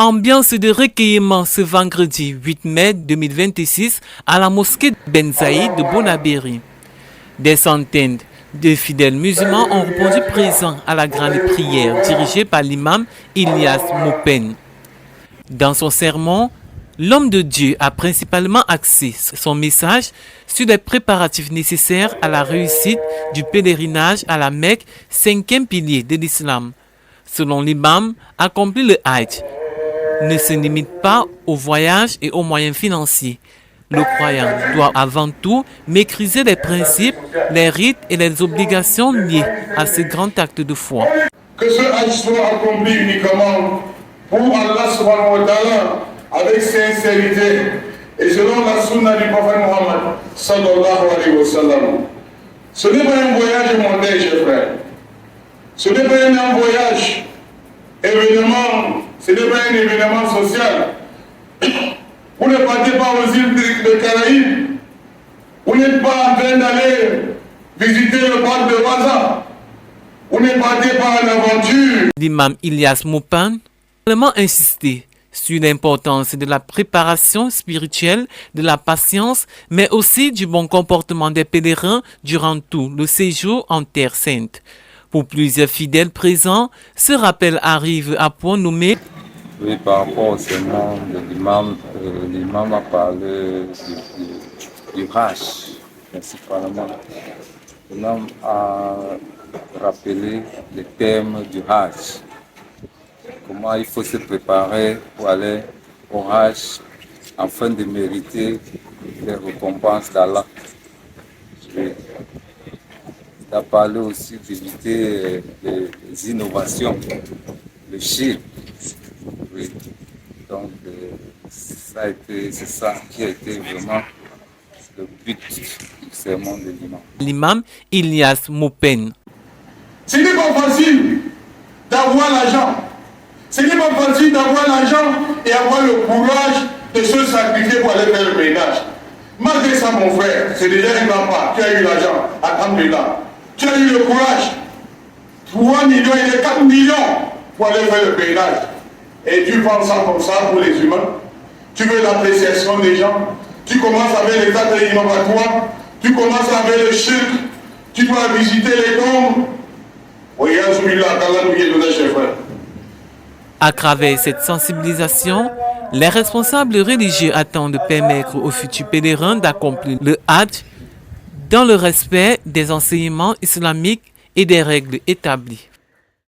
Ambiance de recueillement ce vendredi 8 mai 2026 à la mosquée Ben Zaïd de Bonabéry. Des centaines de fidèles musulmans ont répondu présents à la grande prière dirigée par l'imam Ilyas Moupen. Dans son sermon, l'homme de Dieu a principalement axé son message sur les préparatifs nécessaires à la réussite du pèlerinage à la Mecque, cinquième pilier de l'islam. Selon l'imam, accomplir le Hajj ne se limite pas au voyage et aux moyens financiers. Le croyant doit avant tout maîtriser les principes, les rites et les obligations liées à ce grand acte de foi. Que ce Hajj soit accompli uniquement pour Allah subhanahu wa ta'ala avec sincérité et selon la sunna du prophète Mohammed sallallahu alayhi wa sallam. Ce n'est pas un voyage mondain, chers frères. Ce n'est pas un voyage événement, ce n'est pas un événement social. Vous ne partez pas aux îles de Caraïbes. Vous n'êtes pas en train d'aller visiter le parc de Waza. Vous ne partez pas en aventure. L'imam Ilyas Moupen a également insisté sur l'importance de la préparation spirituelle, de la patience, mais aussi du bon comportement des pèlerins durant tout le séjour en Terre Sainte. Pour plusieurs fidèles présents, ce rappel arrive à point nommé. Oui, par rapport au sermon de l'imam, l'imam a parlé du Hajj, principalement. L'imam a rappelé les thèmes du Hajj. Comment il faut se préparer pour aller au Hajj afin de mériter les récompenses d'Allah. Il a parlé aussi d'éviter les innovations, le shirk. Oui. Donc, c'est ça qui a été vraiment le but du sermon de l'imam. L'imam Ilyas Moupen. Ce n'est pas facile d'avoir l'argent. Ce n'est pas facile d'avoir l'argent et avoir le courage de se sacrifier pour aller faire le ménage. Malgré ça, mon frère, c'est déjà un grand pas. Tu as eu l'argent, alhamdulillah. Tu as eu le courage. 3 millions et 4 millions pour aller faire le pèlerinage. Et tu penses ça comme ça pour les humains. Tu veux l'appréciation des gens. Tu commences avec les actes innovatoires. Tu commences avec le shirk. Tu dois visiter les tombes. À travers cette sensibilisation, les responsables religieux attendent de permettre aux futurs pèlerins d'accomplir le Hajj dans le respect des enseignements islamiques et des règles établies.